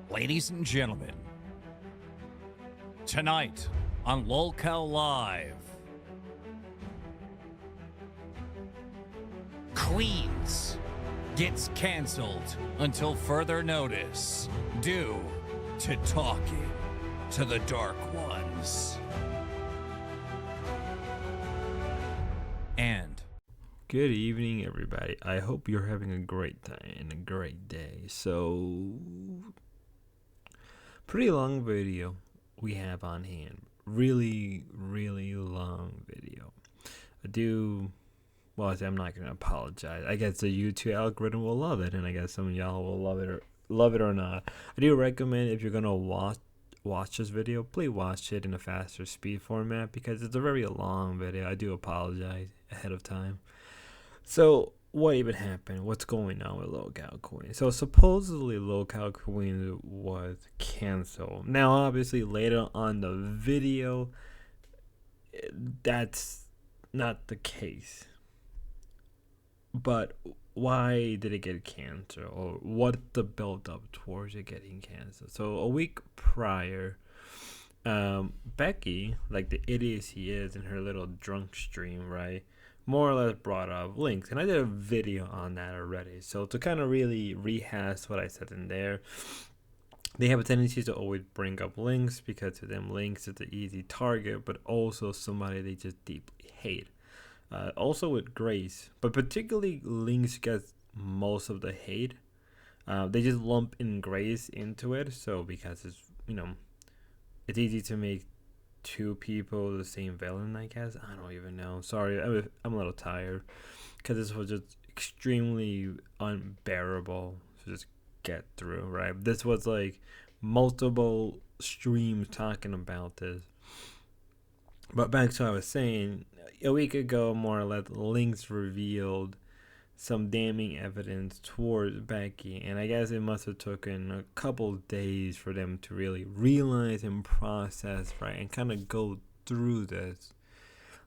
Ladies and gentlemen, tonight on lolcowlive, Queens gets canceled until further notice due to talking to the Dark Ones. And good evening, everybody. I hope you're having a great time and a great day. So, pretty long video we have on hand. Really long video. I'm not gonna apologize. I guess the YouTube algorithm will love it, and I guess some of y'all will love it or not. I do recommend, if you're gonna watch this video, please watch it in a faster speed format because it's a very long video. I do apologize ahead of time. So, what even happened? What's going on with lolcowqueen? So, supposedly lolcowqueen was canceled. Now, obviously, later on the video, that's not the case. But why did it get canceled? Or what the build up towards it getting canceled? So, a week prior, Becky, like the idiot she is in her little drunk stream, right, more or less brought up linx, and I did a video on that already. So to kind of really rehash what I said in there, they have a tendency to always bring up linx because to them linx is the easy target, but also somebody they just deeply hate. Also with Grace, but particularly linx gets most of the hate. They just lump in Grace into it, so because it's it's easy to make two people the same villain, I guess. I don't even know. Sorry, I'm a little tired because this was just extremely unbearable to just get through, right? This was like multiple streams talking about this. But back to what I was saying, a week ago, more or less, linx revealed some damning evidence towards Becky, and I guess it must have taken a couple days for them to really realize and process, right, and kind of go through this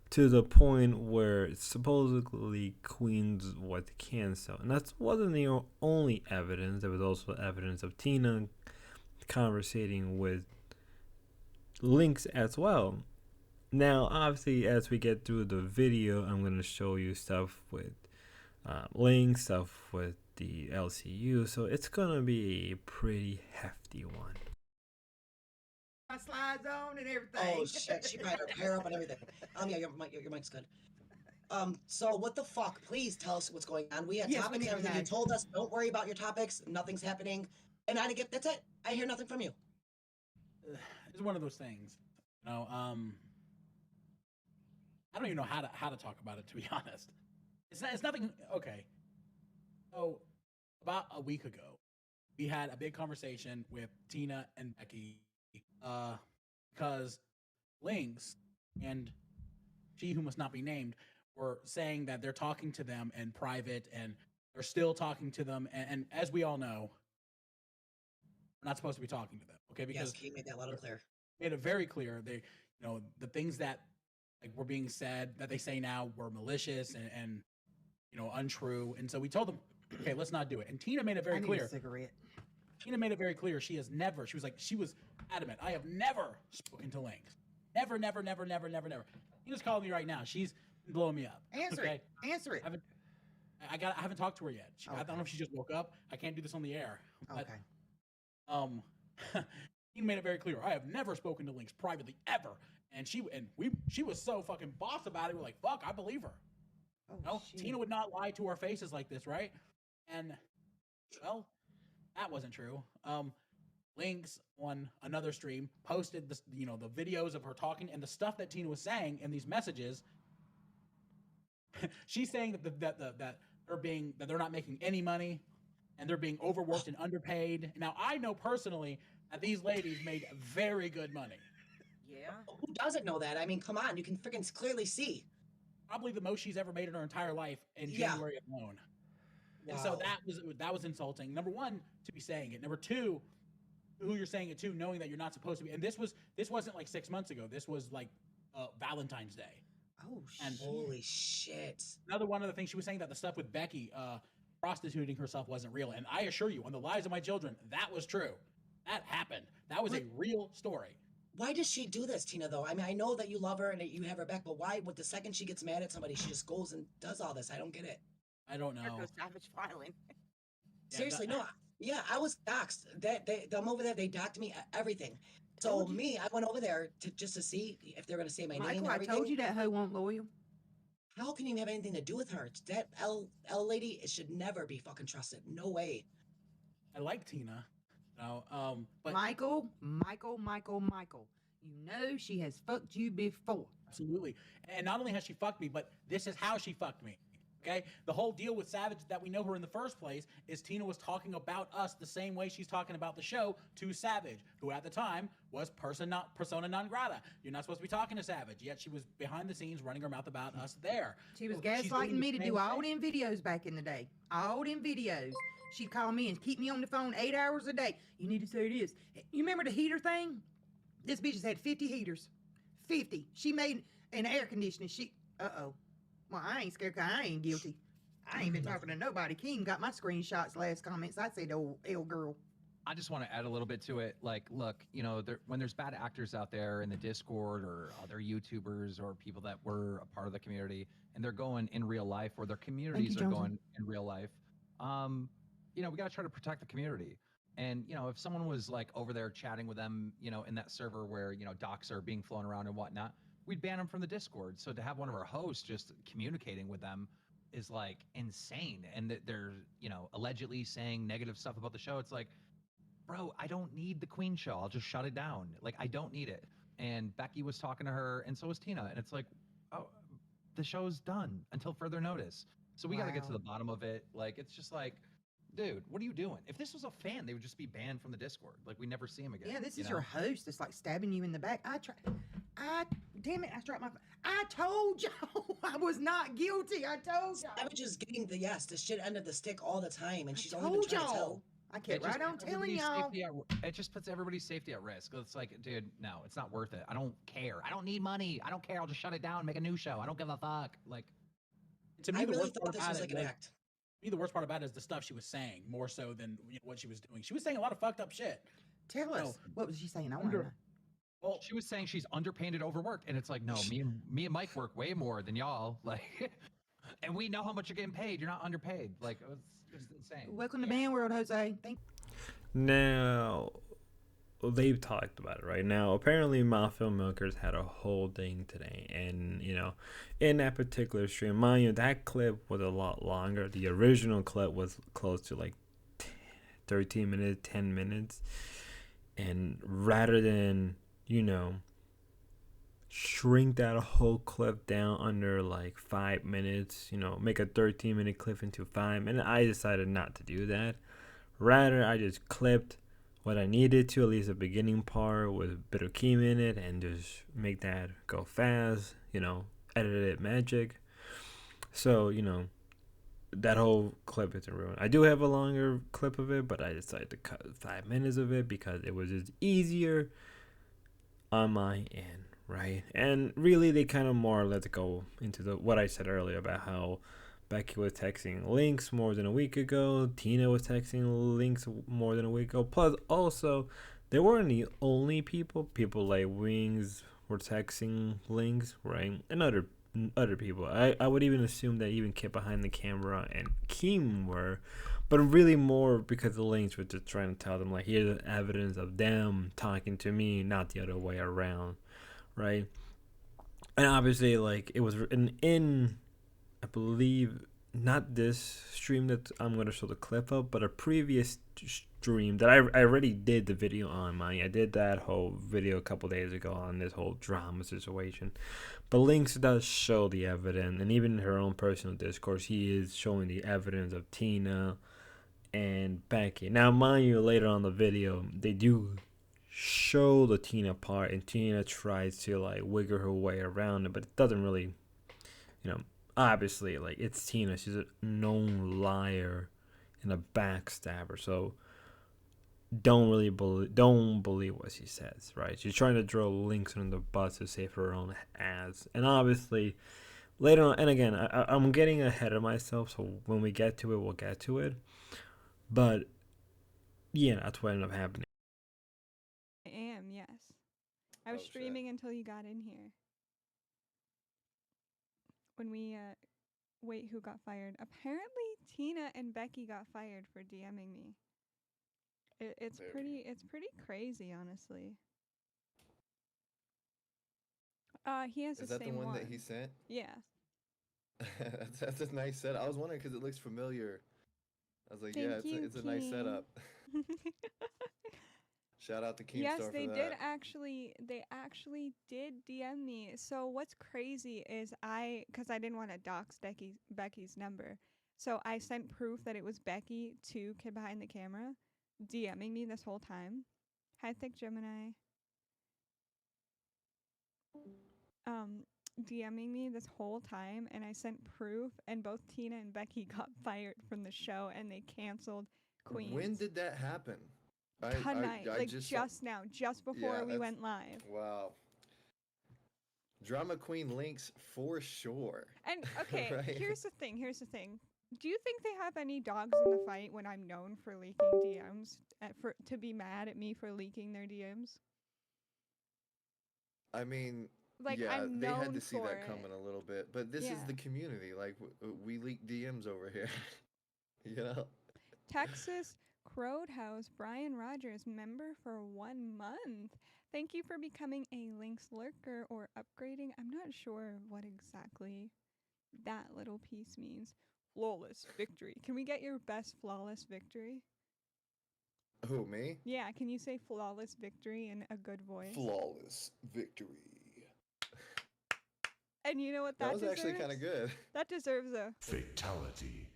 to the point where supposedly Queens was canceled. And that wasn't the only evidence. There was also evidence of Tina conversating with linx as well. Now, obviously, as we get through the video, I'm going to show you stuff with linx, stuff with the LCU, so it's gonna be a pretty hefty one. My slides on and everything. Oh shit, she tied her hair up and everything. Yeah, your mic's good. So what the fuck? Please tell us what's going on. We had Yes, topics and everything. You told us, don't worry about your topics, nothing's happening. And I didn't get, that's it. I hear nothing from you. It's one of those things. I don't even know how to talk about it, to be honest. It's nothing. Okay. So about a week ago, we had a big conversation with Tina and Becky, because linx and she who must not be named were saying that they're talking to them in private, and they're still talking to them. And as we all know, we're not supposed to be talking to them. Okay, because yes, Kate made that loud and clear. Made it very clear. They, the things that were being said that they say now were malicious and untrue. And so we told them, okay, let's not do it. And Tina made it very clear. A cigarette. Tina made it very clear she was adamant. I have never spoken to linx. Never. Tina's calling me right now. She's blowing me up. Answer it. Answer it. I haven't talked to her yet. I don't know if she just woke up. I can't do this on the air. But, okay. Tina made it very clear. I have never spoken to linx privately ever. And she was so fucking boss about it. We're like, fuck, I believe her. Tina would not lie to our faces like this, right? And well, that wasn't true. Linx on another stream posted this, the videos of her talking and the stuff that Tina was saying in these messages. She's saying that they're not making any money and they're being overworked and underpaid. Now I know personally that these ladies made very good money. Yeah. Who doesn't know that? I mean, come on, you can freaking clearly see. Probably the most she's ever made in her entire life in January alone. Wow. And so that was insulting. Number one, to be saying it. Number two, who you're saying it to, knowing that you're not supposed to be. And this wasn't like 6 months ago. This was like Valentine's Day. Oh shit! And holy shit! Another one of the things she was saying that the stuff with Becky prostituting herself wasn't real. And I assure you, on the lives of my children, that was true. That happened. That was a real story. Why does she do this, Tina, though? I mean, I know that you love her and that you have her back, but why, with the second she gets mad at somebody, she just goes and does all this? I don't get it. I don't There know. goes Savage filing. Seriously, no. Yeah, I was doxxed. Them over there, they docked me everything. So me, I went over there just to see if they're gonna say my name Michael, and I everything. told you that hoe won't loyal. How can you have anything to do with her? That L lady should never be fucking trusted. No way. I like Tina. No, but Michael. You know she has fucked you before. absolutely. And not only has she fucked me, but this is how she fucked me. Okay? The whole deal with Savage that we know her in the first place is Tina was talking about us the same way she's talking about the show to Savage, who at the time was persona non grata. You're not supposed to be talking to Savage, yet she was behind the scenes running her mouth about us there. She was So she's doing gaslighting the me to same do all thing. them videos back in the day. All them videos. She'd call me and keep me on the phone 8 hours a day. You need to say this. You remember the heater thing? This bitch has had 50 heaters. 50. She made an air conditioning. Uh-oh. Well, I ain't scared because I ain't guilty. I ain't been talking to nobody. Keem got my screenshots last comments. I said, oh, L girl. I just want to add a little bit to it. Like, look, you know, when there's bad actors out there in the Discord or other YouTubers or people that were a part of the community and they're going in real life or their communities are going in real life, you know, we got to try to protect the community. And, you know, if someone was like over there chatting with them, you know, in that server where, you know, docs are being flown around and whatnot, we'd ban them from the Discord. So to have one of our hosts just communicating with them is like insane. And they're, you know, allegedly saying negative stuff about the show. It's like, bro, I don't need the Queen show. I'll just shut it down. Like, I don't need it. And Becky was talking to her, and so was Tina. And it's like, oh, the show's done until further notice. So we got to get to the bottom of it. Like, it's just like, dude, what are you doing? If this was a fan, they would just be banned from the Discord. Like, we never see him again. Yeah, this is your host that's like stabbing you in the back. Damn it, I struck my. I told y'all I was not guilty. I told y'all. Savage is getting the shit end of the stick all the time, and she's only been told trying to y'all. tell. I kept right on telling y'all. It just puts everybody's safety at risk. It's like, dude, no, it's not worth it. I don't care. I don't need money. I don't care. I'll just shut it down, make a new show. I don't give a fuck. Like, to me, I the really worst thought part this about was it like an was- act. To me, the worst part about it is the stuff she was saying more so than what she was doing. She was saying a lot of fucked up shit. Tell us. What was she saying? I want to know. Well, she was saying she's underpaid and overworked, and it's like, no, me and Mike work way more than y'all. Like, and we know how much you're getting paid. You're not underpaid. Like, it's just insane. Welcome to Man World, Jose. Now, they've talked about it right now. Apparently, Mouthful Milkers had a whole thing today, and you know, in that particular stream, mind you, that clip was a lot longer. The original clip was close to like 13 minutes, 10 minutes, and rather than, you know, shrink that whole clip down under like 5 minutes, you know, make a 13-minute clip into 5 minutes, I decided not to do that. Rather, I just clipped what I needed to, at least the beginning part with a bit of Keem in it, and just make that go fast, you know, edit it magic. So, you know, that whole clip isn't ruined. I do have a longer clip of it, but I decided to cut 5 minutes of it because it was just easier on my end, right? And really, they kind of more let it go into what I said earlier about how Becky was texting linx more than a week ago. Tina was texting linx more than a week ago. Plus, also, they weren't the only people. People like Wings were texting linx, right? And other people. I would even assume that even Kid Behind the Camera and Keem were. But really more because the links were just trying to tell them, like, here's the evidence of them talking to me, not the other way around, right? And obviously, like, it was in I believe, not this stream that I'm going to show the clip of, but a previous stream that I already did the video on, Money. I did that whole video a couple days ago on this whole drama situation. But linx does show the evidence, and even in her own personal discourse, he is showing the evidence of Tina and Becky. Now, mind you, later on the video, they do show the Tina part, and Tina tries to, like, wiggle her way around it, but it doesn't really, you know, obviously, like, it's Tina. She's a known liar and a backstabber. So don't believe what she says, right? She's trying to throw links under the bus to save her own ass. And obviously, later on, and again, I'm getting ahead of myself. So when we get to it, we'll get to it. But yeah, that's what ended up happening. I was Oh, shit. streaming until you got in here. When we wait, who got fired? Apparently Tina and Becky got fired for DMing me. It's There. pretty crazy, honestly. He has Is the that the same one that he sent? Yeah. That's a nice setup. I was wondering because it looks familiar. I was like, yeah, Thank you, it's a nice King. setup. Shout out to Keemstar Yes, for they that. did actually. They actually did DM me. So what's crazy is because I didn't want to dox Becky's number, so I sent proof that it was Becky to Kid Behind the Camera, DMing me this whole time. Hi, Thick Gemini. DMing me this whole time, and I sent proof, and both Tina and Becky got fired from the show, and they canceled Queens. When did that happen? Tonight, I like just now, just before we went live. Wow. Drama Queen links for sure. And okay, Right? here's the thing. Do you think they have any dogs in the fight when I'm known for leaking DMs? To be mad at me for leaking their DMs? I mean, Like, yeah, I'm they had known to see for that it. coming a little bit, but this is Yeah. the community. Like, we leak DMs over here. You know? Texas Roadhouse, Brian Rogers, member for 1 month. Thank you for becoming a linx lurker or upgrading. I'm not sure what exactly that little piece means. Flawless victory. Can we get your best flawless victory? Who, me? Yeah, can you say flawless victory in a good voice? Flawless victory. And you know what That that was deserves? actually kind of good. That deserves a Fatality.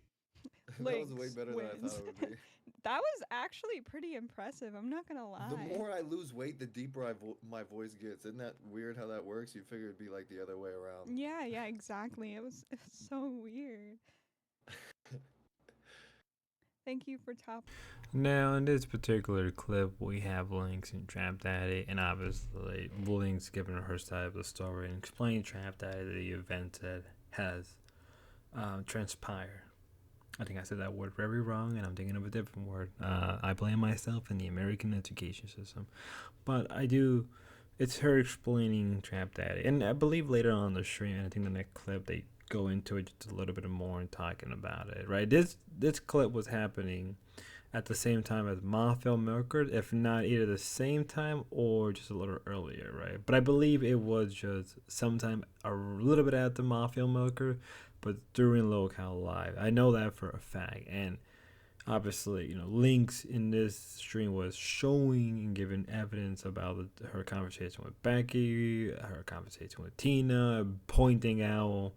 That was way Lynx better than I wins. thought it would be. That was actually pretty impressive. I'm not gonna lie. The more I lose weight, the deeper my voice gets. Isn't that weird how that works? You figure it'd be like the other way around. Yeah, exactly. It was so weird. Thank you for top. Now, in this particular clip, we have Lynx and Trap Daddy, and obviously, Lynx giving her side of the story and explaining Trap Daddy the event that has transpired. I think I said that word very wrong, and I'm thinking of a different word. I blame myself and the American education system. But it's her explaining Trap Daddy. And I believe later on the stream, and I think the next clip, they go into it just a little bit more and talking about it, right? This clip was happening at the same time as Mafia Milker, if not either the same time or just a little earlier, right? But I believe it was just sometime a little bit after Mafia Milker, but during lolcowlive. I know that for a fact. And obviously, Links in this stream was showing and giving evidence about her conversation with Becky, her conversation with Tina, pointing out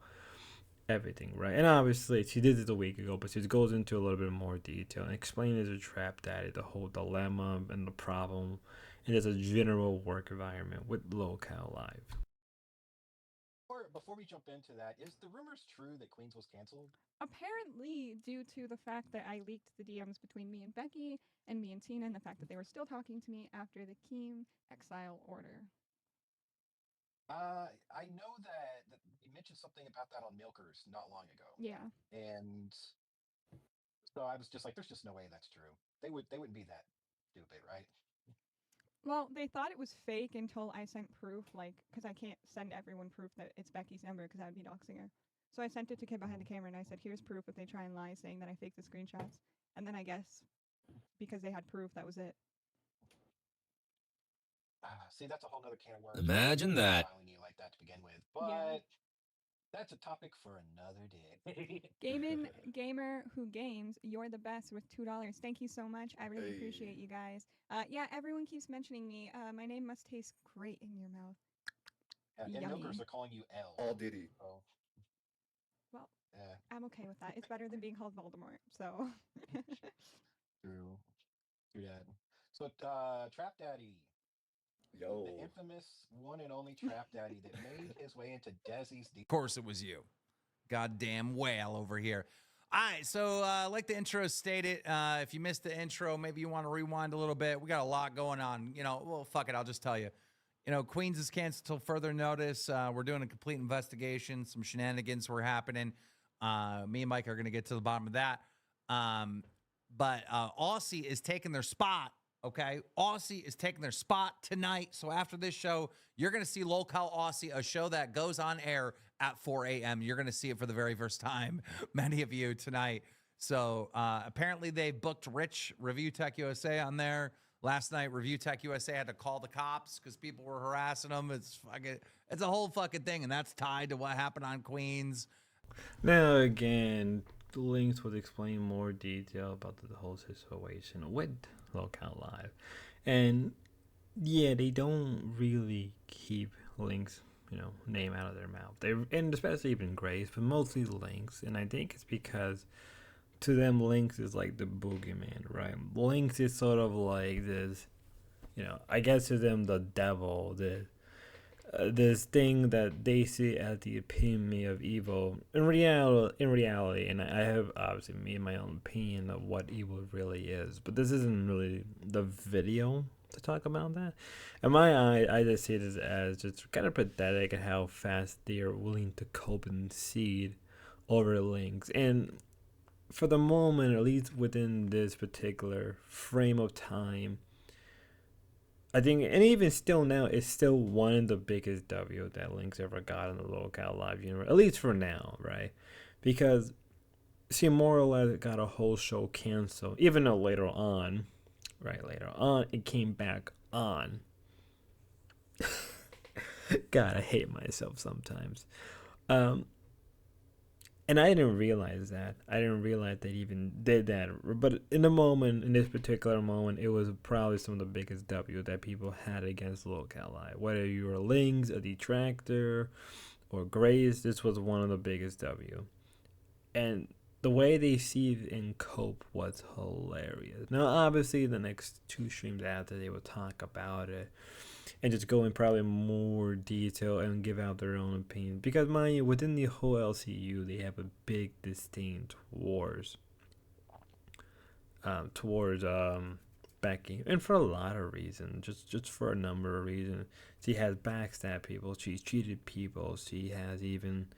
everything, right? And obviously, she did it a week ago, but she goes into a little bit more detail and explains to Trap Daddy the whole dilemma and the problem, and just a general work environment with lolcowlive. Before we jump into that, is the rumors true that Queens was canceled? Apparently, due to the fact that I leaked the DMs between me and Becky and me and Tina, and the fact that they were still talking to me after the Keem exile order. I know that you mentioned something about that on Milkers not long ago. Yeah. And so I was just like, there's just no way that's true. They wouldn't be that stupid, right? Well, they thought it was fake until I sent proof, because I can't send everyone proof that it's Becky's number because that would be doxing her. So I sent it to Kid Behind the Camera and I said, here's proof if they try and lie saying that I faked the screenshots. And then I guess because they had proof, that was it. See, that's a whole other can of worms. Imagine that. Filing you like that to begin with, but that's a topic for another day. Gamer who games, you're the best with $2. Thank you so much. I really appreciate you guys. Yeah, everyone keeps mentioning me. My name must taste great in your mouth. And Milkers are calling you L. All Diddy. Oh. Well, I'm okay with that. It's better than being called Voldemort. So. True that. So, Trap Daddy. Yo. The infamous one and only Trap Daddy that made his way into Desi's. Of course it was you. Goddamn whale over here. All right, so like the intro stated, if you missed the intro, maybe you want to rewind a little bit. We got a lot going on. Well, fuck it, I'll just tell you. Queens is canceled till further notice. We're doing a complete investigation. Some shenanigans were happening. Me and Mike are going to get to the bottom of that. But Aussie is taking their spot, Okay, Aussie is taking their spot tonight. So after this show, you're going to see Lolcow Aussie, a show that goes on air at 4 a.m. You're going to see it for the very first time, many of you tonight. So apparently they booked Rich, Review Tech USA, on there. Last night, Review Tech USA had to call the cops because people were harassing them. It's a whole fucking thing, and that's tied to what happened on Queens. Now again, Links would explain more detail about the whole situation with lolcowlive, and yeah, they don't really keep Links, name out of their mouth. And especially even Grace, but mostly Links, and I think it's because to them Links is like the boogeyman, right? Links is sort of like this, I guess to them the devil, this thing that they see as the epitome of evil. In reality, and I have obviously made my own opinion of what evil really is, but this isn't really the video to talk about that. In my eye, I just see this as just kind of pathetic at how fast they are willing to cope and cede over Links. And for the moment, at least within this particular frame of time, I think, and even still now, it's still one of the biggest W that Links ever got in the lolcowlive universe, at least for now, right? Because, see, more or less, it got a whole show canceled, even though later on, it came back on. God, I hate myself sometimes. And I didn't realize that. I didn't realize they even did that. But in this particular moment, it was probably some of the biggest W that people had against lolcowlive. Whether you were Links, a detractor, or Grace, this was one of the biggest W. And the way they see and cope was hilarious. Now, obviously, the next two streams after, they will talk about it and just go in probably more detail and give out their own opinion. Because, mind you, within the whole LCU, they have a big disdain towards Becky, and for a lot of reasons, just for a number of reasons. She has backstabbed people, she's cheated people, she has even,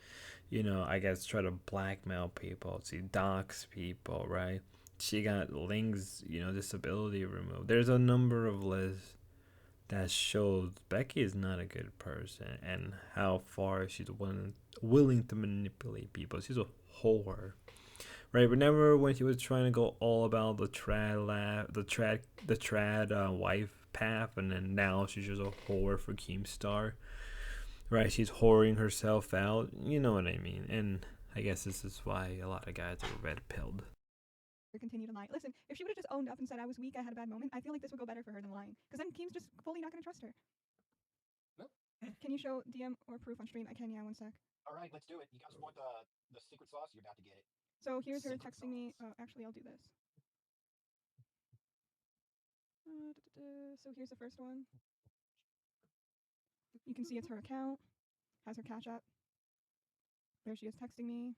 I guess, tried to blackmail people, she doxed people, right? She got Link's, disability removed. There's a number of lists that shows Becky is not a good person and how far she's willing to manipulate people. She's a whore, right? Remember when she was trying to go all about the trad wife path, and then now she's just a whore for Keemstar, right? She's whoring herself out. You know what I mean? And I guess this is why a lot of guys are red-pilled. Continue to lie. Listen, if she would have just owned up and said I was weak, I had a bad moment, I feel like this would go better for her than lying. Because then Keem's just fully not going to trust her. No. Can you show DM or proof on stream? I can, yeah, one sec. All right, let's do it. You guys want the secret sauce? You're about to get it. So here's her Secret texting me. sauce. Oh, actually, I'll do this. So here's the first one. You can see it's her account. Has her Cash App. There she is texting me.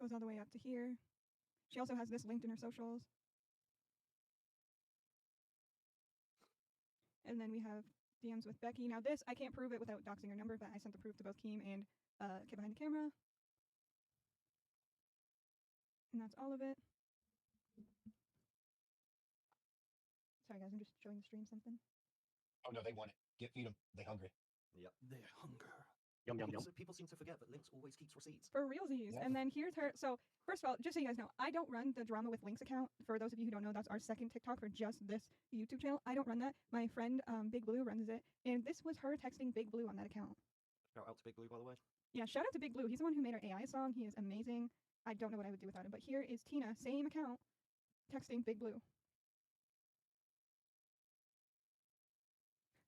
Goes all the way up to here. She also has this linked in her socials. And then we have DMs with Becky. Now this, I can't prove it without doxing her number, but I sent the proof to both Keem and Kid Behind the Camera. And that's all of it. Sorry guys, I'm just showing the stream something. Oh no, they want it. Feed them. They hungry. Yep. They hunger. Yum, yum, yum. People seem to forget that Links always keeps receipts. For realsies. Yeah. And then here's her. So first of all, just so you guys know, I don't run the Drama with Links account. For those of you who don't know, that's our second TikTok for just this YouTube channel. I don't run that. My friend Big Blue runs it. And this was her texting Big Blue on that account. Shout out to Big Blue, by the way. Yeah, shout out to Big Blue. He's the one who made our AI song. He is amazing. I don't know what I would do without him. But here is Tina, same account, texting Big Blue.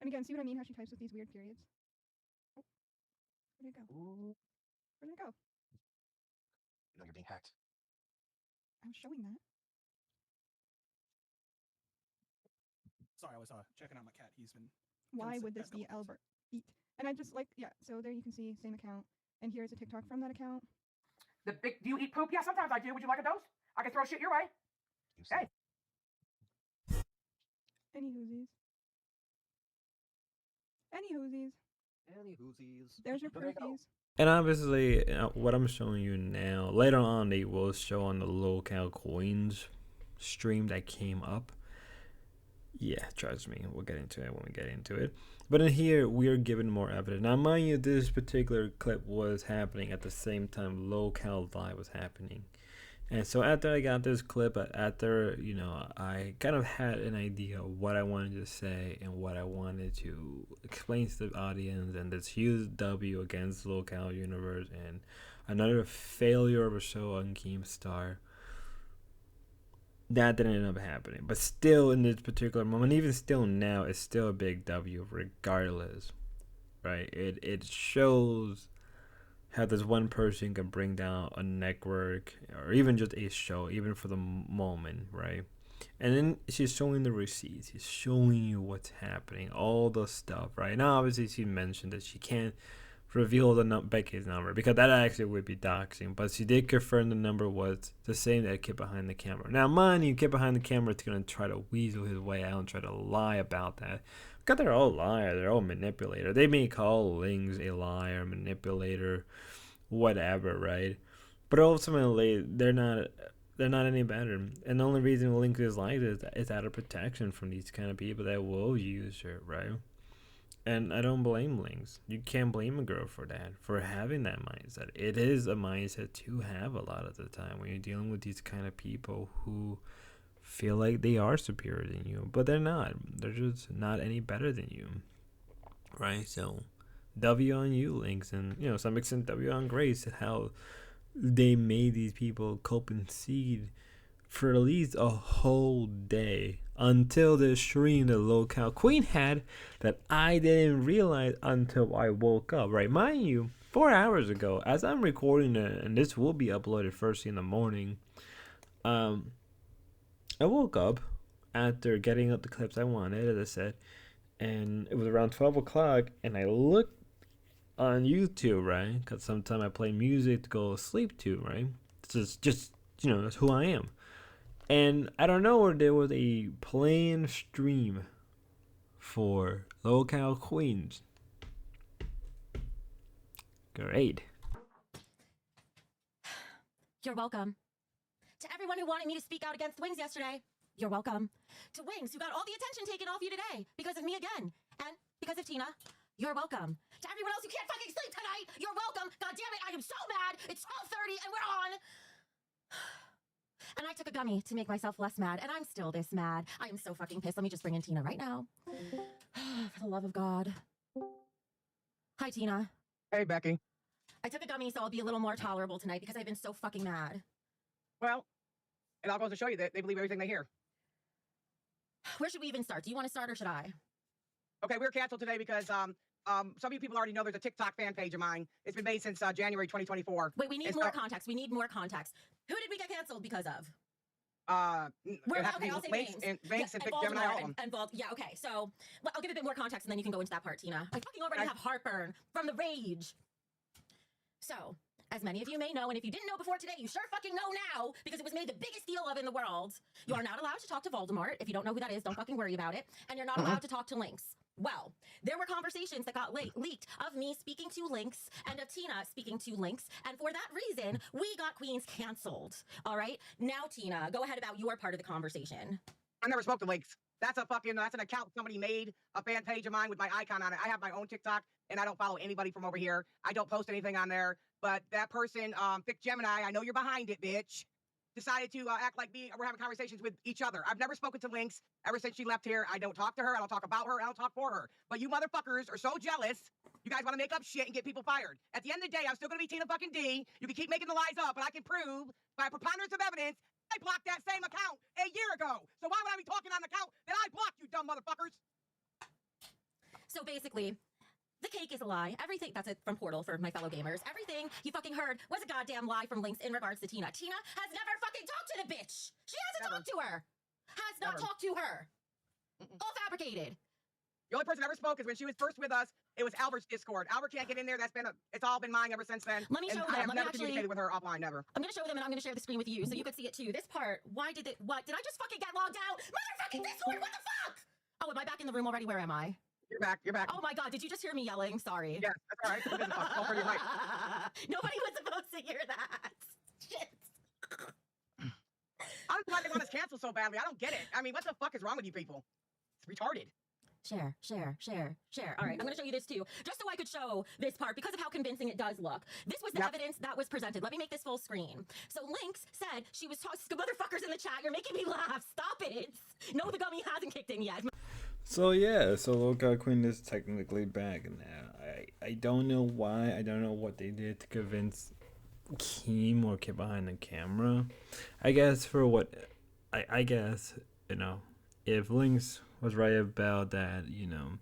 And again, see what I mean? How she types with these weird periods. Oh, where'd it go? Where'd it go? You know you're being hacked. I was showing that. Sorry, I was checking out my cat. He's been. Why would this be Albert? Eat. And I just like, yeah, so there you can see, same account. And here's a TikTok from that account. Do you eat poop? Yeah, sometimes I do. Would you like a dose? I can throw shit your way. Hey. Any whoosies. Any whoosies. Any whoosies. There's your proofies. And obviously, what I'm showing you now, later on they will show on the lolcowqueen's stream that came up. Yeah, trust me, we'll get into it when we get into it. But in here, we are given more evidence. Now, mind you, this particular clip was happening at the same time lolcowlive was happening. And so after I got this clip, after, you know, I kind of had an idea of what I wanted to say and what I wanted to explain to the audience, and this huge W against Lolcow Universe and another failure of a show on Keemstar. That didn't end up happening. But still, in this particular moment, even still now, it's still a big W regardless, right? It shows how this one person can bring down a network or even just a show, even for the moment, right? And then she's showing the receipts. She's showing you what's happening, all the stuff, right? Now, obviously, she mentioned that she can't reveal the Becky's number because that actually would be doxing. But she did confirm the number was the same that Kid behind the camera. Now, mind you, Kid behind the camera is going to try to weasel his way out and try to lie about that. Because they're all liars. They're all manipulator. They may call linx a liar, manipulator, whatever, right? But ultimately, they're not any better. And the only reason linx is like this is out of protection from these kind of people that will use her, right? And I don't blame linx. You can't blame a girl for that, for having that mindset. It is a mindset to have a lot of the time when you're dealing with these kind of people who feel like they are superior than you, but they're not. They're just not any better than you, right? So W on you, linx, and, you know, some extent W on Grace, and how they made these people cope and seed for at least a whole day until the stream that lolcowqueen had that I didn't realize until I woke up, right? Mind you, 4 hours ago, as I'm recording it, and this will be uploaded first thing in the morning, I woke up after getting up the clips I wanted, as I said, and it was around 12 o'clock, and I looked on YouTube, right? Because sometimes I play music to go to sleep to, right? It's just, you know, that's who I am. And I don't know where there was a playing stream for lolcowqueens. Great. You're welcome. To everyone who wanted me to speak out against Wings yesterday, you're welcome. To Wings, who got all the attention taken off you today because of me again, and because of Tina, you're welcome. To everyone else who can't fucking sleep tonight, you're welcome. God damn it, I am so mad. It's 12:30 and we're on. And I took a gummy to make myself less mad, and I'm still this mad. I am so fucking pissed. Let me just bring in Tina right now. For the love of God. Hi, Tina. Hey, Becky. I took a gummy so I'll be a little more tolerable tonight because I've been so fucking mad. Well, it all goes to show you that they believe everything they hear. Where should we even start? Do you want to start or should I? Okay, we're canceled today because some of you people already know there's a TikTok fan page of mine. It's been made since January 2024. Wait, we need more context. We need more context. Who did we get canceled because of? Okay, I'll say linx names. and Big Gemini, all of them. And yeah, okay. So I'll give a bit more context and then you can go into that part, Tina. I fucking already have heartburn from the rage. So, as many of you may know, and if you didn't know before today, you sure fucking know now, because it was made the biggest deal of in the world. You are not allowed to talk to Voldemort. If you don't know who that is, don't fucking worry about it. And you're not allowed to talk to linx. Well, there were conversations that got leaked of me speaking to linx and of Tina speaking to linx, and for that reason, we got Queens canceled. All right? Now, Tina, go ahead about your part of the conversation. I never spoke to linx. That's an account somebody made, a fan page of mine with my icon on it. I have my own TikTok, and I don't follow anybody from over here. I don't post anything on there. But that person, Big Gemini, I know you're behind it, bitch, decided to act like we're having conversations with each other. I've never spoken to linx ever since she left here. I don't talk to her. I don't talk about her. I don't talk for her. But you motherfuckers are so jealous. You guys want to make up shit and get people fired. At the end of the day, I'm still going to be Tina fucking D. You can keep making the lies up, but I can prove by a preponderance of evidence I blocked that same account a year ago. So why would I be talking on the account that I blocked, you dumb motherfuckers? So basically, the cake is a lie. Everything, that's it from Portal for my fellow gamers. Everything you fucking heard was a goddamn lie from linx in regards to Tina. Tina has never fucking talked to the bitch. She hasn't talked to her. Has not talked to her. All fabricated. The only person I ever spoke is when she was first with us. It was Albert's Discord. Albert can't get in there. It's all been mine ever since then. Let me show them. I have never communicated with her offline, never. I'm gonna show them and I'm gonna share the screen with you so you could see it too. This part, what? Did I just fucking get logged out? Motherfucking Discord, what the fuck? Oh, am I back in the room already? Where am I? You're back. Oh my God, did you just hear me yelling? Sorry. Yeah, that's all right. Nobody was supposed to hear that. Shit. I don't know why they want us canceled so badly. I don't get it. I mean, what the fuck is wrong with you people? retarded. Share, share, share, share. All right, I'm going to show you this too, just so I could show this part because of how convincing it does look. This was the evidence that was presented. Let me make this full screen. So Lynx said she was talking motherfuckers in the chat. You're making me laugh. Stop it. No, the gummy hasn't kicked in yet. So yeah, so lolcowqueen is technically back now. I don't know why. I don't know what they did to convince Keem or get behind the camera. I guess for what I guess, you know, if Lynx was right about that, you know,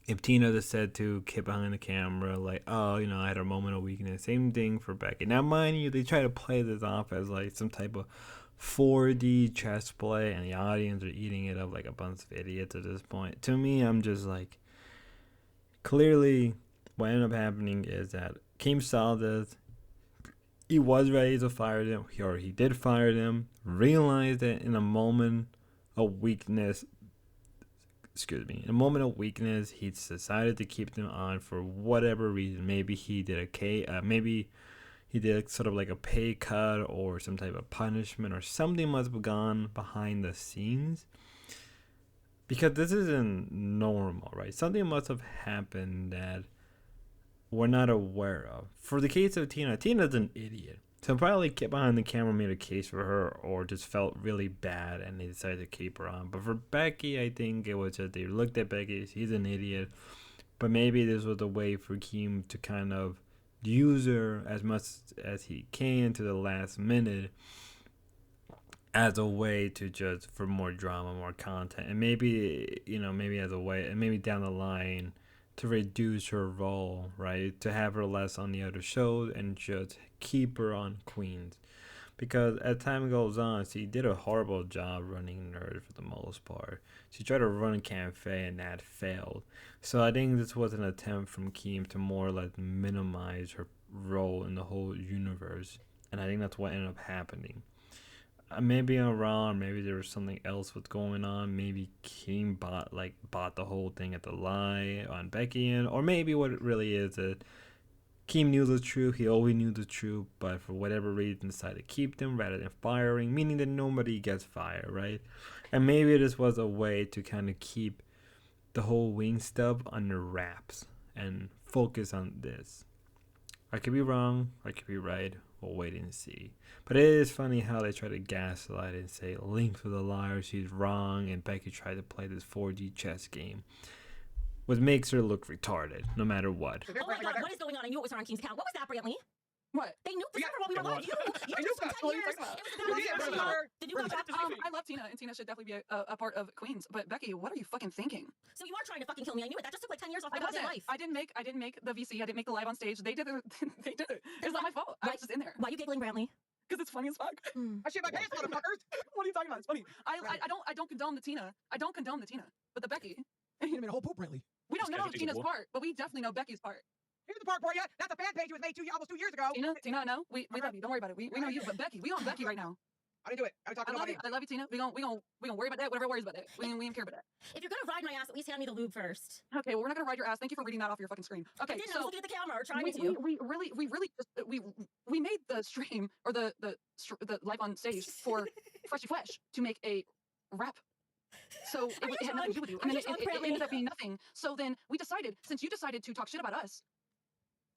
if Tina just said to get behind the camera, like, oh, you know, I had a moment of weakness. Same thing for Becky. Now, mind you, they try to play this off as like some type of 4D chess play, and the audience are eating it up like a bunch of idiots at this point. To me, I'm just like, clearly, what ended up happening is that Keem saw this. He was ready to fire them, or he did fire them, realized that in a moment of weakness, in a moment of weakness, he decided to keep them on for whatever reason. Maybe he did maybe he did sort of like a pay cut or some type of punishment, or something must have gone behind the scenes. Because this isn't normal, right? Something must have happened that we're not aware of. For the case of Tina, Tina's an idiot. So probably get behind the camera, made a case for her, or just felt really bad and they decided to keep her on. But for Becky, I think it was just they looked at Becky, she's an idiot. But maybe this was a way for Keem to kind of use her as much as he can to the last minute as a way to just for more drama, more content. And maybe, you know, maybe as a way, and maybe down the line, to reduce her role, right? To have her less on the other shows and just keep her on Queens. Because as time goes on, she did a horrible job running Nerd for the most part. She tried to run a cafe and that failed. So I think this was an attempt from Keem to more or less minimize her role in the whole universe. And I think that's what ended up happening. Maybe I'm wrong. Maybe there was something else was going on. Maybe Keem bought the whole thing at the lie on Becky, or maybe what it really is that Keem knew the truth. He always knew the truth, but for whatever reason decided to keep them rather than firing, meaning that nobody gets fired, right? And maybe this was a way to kind of keep the whole wing stuff under wraps and focus on this. I could be wrong. I could be right. We'll wait and see. But it is funny how they try to gaslight and say Lynx was a liar, she's wrong, and Becky tried to play this 4D chess game, which makes her look retarded, no matter what. Oh my god, what is going on? I knew it was her on King's account. What was that, Brantley? What? They nuked the server while we were live. You I knew for 10 years. Did you go back? I love Tina, and Tina should definitely be a part of Queens. But Becky, what are you fucking thinking? So you are trying to fucking kill me. I knew it. That just took like 10 years off my goddamn life. I didn't make the VC. I didn't make the live on stage. They did it. They did it. It's not my fault. I was just in there. Why are you giggling, Brantley? Because it's funny as fuck. I shit my pants, motherfuckers. What are you talking about? It's funny. I don't condone the Tina. I don't condone the Tina. But the Becky. You made a whole poop, Brantley. We don't know Tina's part, but we definitely know Becky's part. Here's the part for you. That's a fan page. It was made almost 2 years ago. Tina, no. We love you. Don't worry about it. We know you, but Becky. We on Becky right now. I didn't do it. I love you, Tina. We gonna worry about that. Whatever worries about that. We don't care about that. If you're gonna ride my ass, at least hand me the lube first. Okay, well, we're not gonna ride your ass. Thank you for reading that off your fucking screen. Okay, I didn't. I was looking at the camera or trying to. We made the stream or the live on stage for Freshy Flesh to make a rap. So it had nothing to do with you. And then it ended up being nothing. So then we decided, since you decided to talk shit about us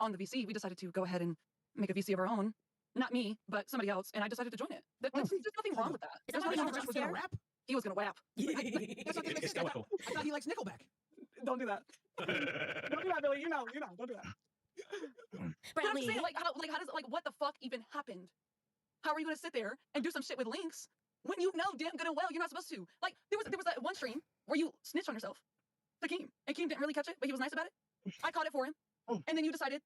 on the VC, we decided to go ahead and make a VC of our own. Not me, but somebody else, and I decided to join it. There's nothing wrong with that. There's nothing wrong with was gonna rap. He was gonna whap. That's what makes sense. I thought he likes Nickelback. Don't do that. Don't do that, Billy. You know. Don't do that. But I'm saying, what the fuck even happened? How are you gonna sit there and do some shit with Links when you know damn good and well you're not supposed to? Like there was that one stream where you snitched on yourself to Keem, and Keem didn't really catch it, but he was nice about it. I caught it for him, and then you decided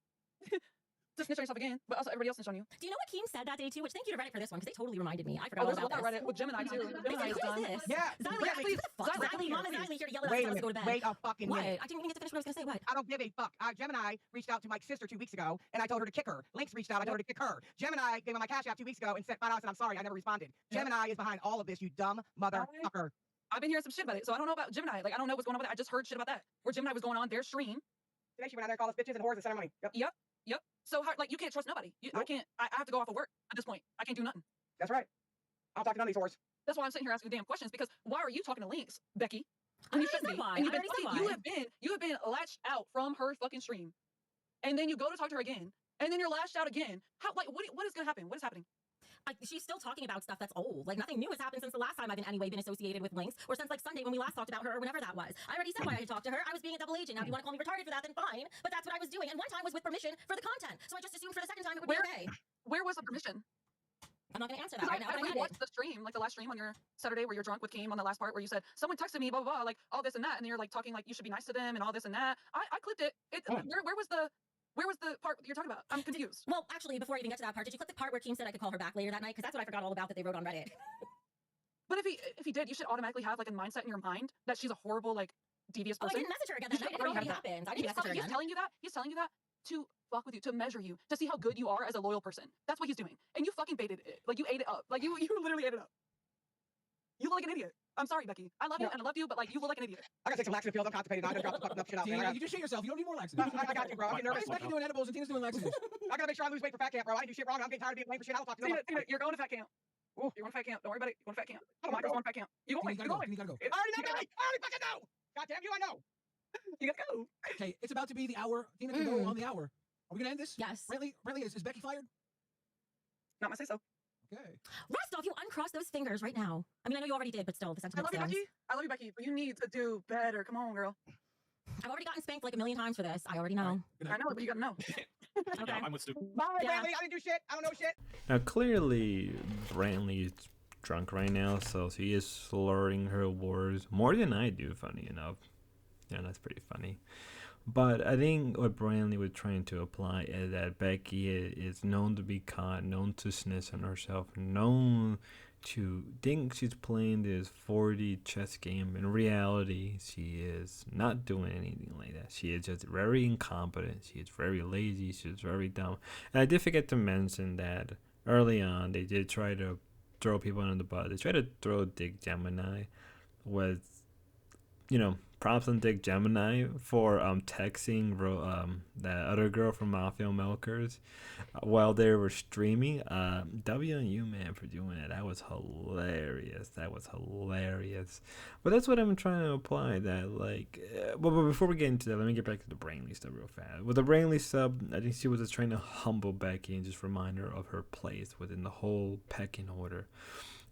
to snitch on yourself again, but also everybody else snitched on you. Do you know what Keem said that day too? Which thank you to Reddit for this one, because they totally reminded me. I forgot all about this. Reddit with Gemini too. Gemini is done. Yeah. Xylee, Mama Xylee here to yell at us. Let's go to bed. Wait a fucking minute. I didn't even get to finish what I was gonna say. What? I don't give a fuck. Gemini reached out to Mike's sister 2 weeks ago, and I told her to kick her. Lynx reached out. I told her to kick her. Gemini gave me my cash app 2 weeks ago and said, "Find out," and I'm sorry, I never responded. Gemini is behind all of this. You dumb motherfucker. I've been hearing some shit about it, so I don't know about Gemini. Like I don't know what's going on with it. I just heard shit about that. Where Gemini was going on their stream. Today she went out there and called us bitches and whores and sent her money. Yep. So you can't trust nobody. I can't. I have to go off of work at this point. I can't do nothing. That's right. I'll talk to none of these whores. That's why I'm sitting here asking damn questions, because why are you talking to Links, Becky? And you I shouldn't said be. why. And you've I been already said you why. have been latched out from her fucking stream. And then you go to talk to her again. And then you're lashed out again. How like what is gonna happen? What is happening? She's still talking about stuff that's old. Like nothing new has happened since the last time I've in any way been associated with Links, or since like Sunday when we last talked about her, or whenever that was. I already said why I had talked to her. I was being a double agent. Now, if you want to call me retarded for that, then fine. But that's what I was doing. And one time was with permission for the content. So I just assumed for the second time it would be okay. Where was the permission? I'm not going to answer that Because right now. I But I watched the stream, like the last stream on your Saturday where you're drunk with Keem on the last part where you said, someone texted me, blah, blah, blah, like all this and that. And then you're like talking like you should be nice to them and all this and that. I clipped it. Where was the part you're talking about? I'm confused. Well, actually, before I even get to that part, did you click the part where Keem said I could call her back later that night? Because that's what I forgot all about that they wrote on Reddit. But if he did, you should automatically have like a mindset in your mind that she's a horrible, like devious Oh, I person. didn't message her again that night. It already already have that. happened. I didn't message her He's again. telling you that. He's telling you that to fuck with you, to measure you, to see how good you are as a loyal person. That's what he's doing. And you fucking baited it. Like you ate it up. Like you literally ate it up. You look like an idiot. I'm sorry, Becky. I love you and I love you, but like you look like an idiot. I gotta take some laxative pills. I'm constipated. I'm gonna drop the fucking up shit out. Tina, Man. you just shit yourself. You don't need more laxatives. I got you, bro. I'm getting nervous. Becky doing edibles and Tina's doing laxatives. I gotta make sure I lose weight for fat camp, bro. I didn't do shit wrong. I'm getting tired of being blamed for shit. I'll talk to you. Tina, you're going to fat camp. Ooh, you're going to fat camp. Don't worry about it. You're going to fat camp. Oh my Michael's God. going to fat camp. You're going. Tina, you gotta go. I already know. I already fucking know. God damn you, I know. You gotta go. Okay, it's about to be the hour. Tina can go on the hour. Are we gonna end this? Yes. Brantley, is Becky fired? Not my say so. Okay. Roscoe, if you uncross those fingers right now. I mean, I know you already did, but still, the I sentiment love you, stands. Becky. I love you, Becky. But you need to do better. Come on, girl. I've already gotten spanked like a million times for this. I already know. I know, but you gotta know. Okay. I'm with Stu. Bye, Yeah. Brantley. I didn't do shit. I don't know shit. Now, clearly, Brantley is drunk right now, so she is slurring her words more than I do, funny enough. Yeah, that's pretty funny. But I think what Brantley was trying to apply is that Becky is known to be caught, known to snitch on herself, known to think she's playing this 4D chess game. In reality, she is not doing anything like that. She is just very incompetent. She is very lazy. She's very dumb. And I did forget to mention that early on, they did try to throw people under the bus. They tried to throw Dick Gemini with, props on Dick Gemini for texting that other girl from Mafia Milkers while they were streaming. W on you, man, for doing it. That was hilarious. But that's what I'm trying to apply. That but before we get into that, let me get back to the Brantley stuff real fast. With the Brantley sub, I think she was just trying to humble Becky and just remind her of her place within the whole pecking order.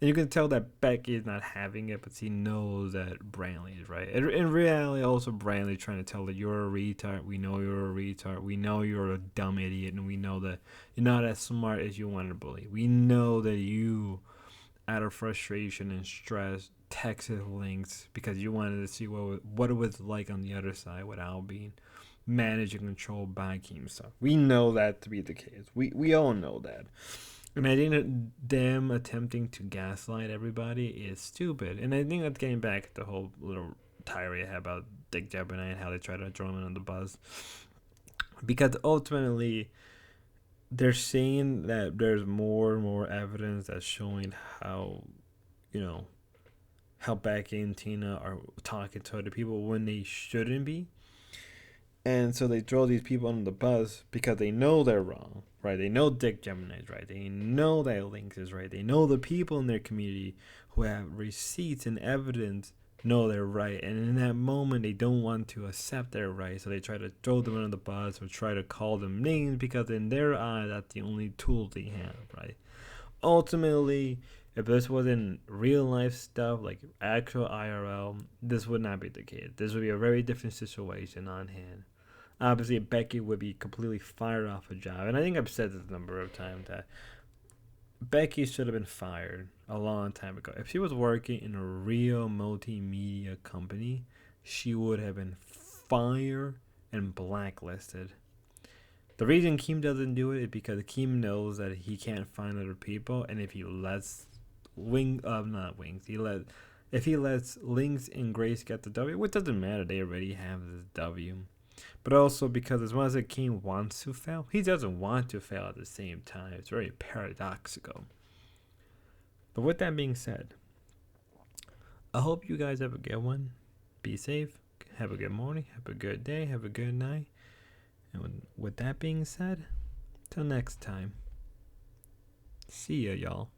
And you can tell that Becky is not having it, but she knows that Brantley is right. In reality, also Brantley trying to tell her, you're a retard. We know you're a retard. We know you're a dumb idiot. And we know that you're not as smart as you want to believe. We know that you, out of frustration and stress, texted Links because you wanted to see what it was like on the other side without being managed and controlled by Keem stuff. We know that to be the case. We all know that. And I think that them attempting to gaslight everybody is stupid. And I think that's getting back to the whole little tirade I had about Dick Gemini and how they try to throw him on the bus. Because ultimately, they're saying that there's more and more evidence that's showing how, how Becky and Tina are talking to other people when they shouldn't be. And so they throw these people on the bus because they know they're wrong, right? They know Dick Gemini is right. They know that Links is right. They know the people in their community who have receipts and evidence know they're right. And in that moment, they don't want to accept they're right. So they try to throw them under the bus or try to call them names because in their eye, that's the only tool they have, right? Ultimately, if this wasn't real life stuff, like actual IRL, this would not be the case. This would be a very different situation on hand. Obviously, Becky would be completely fired off a job. And I think I've said this a number of times that Becky should have been fired a long time ago. If she was working in a real multimedia company, she would have been fired and blacklisted. The reason Keem doesn't do it is because Keem knows that he can't find other people. And if he lets if he lets Links and Grace get the W, which doesn't matter, they already have this W. But also because as much as Keem wants to fail, he doesn't want to fail at the same time. It's very paradoxical. But with that being said, I hope you guys have a good one. Be safe. Have a good morning. Have a good day. Have a good night. And with that being said, till next time. See ya, y'all.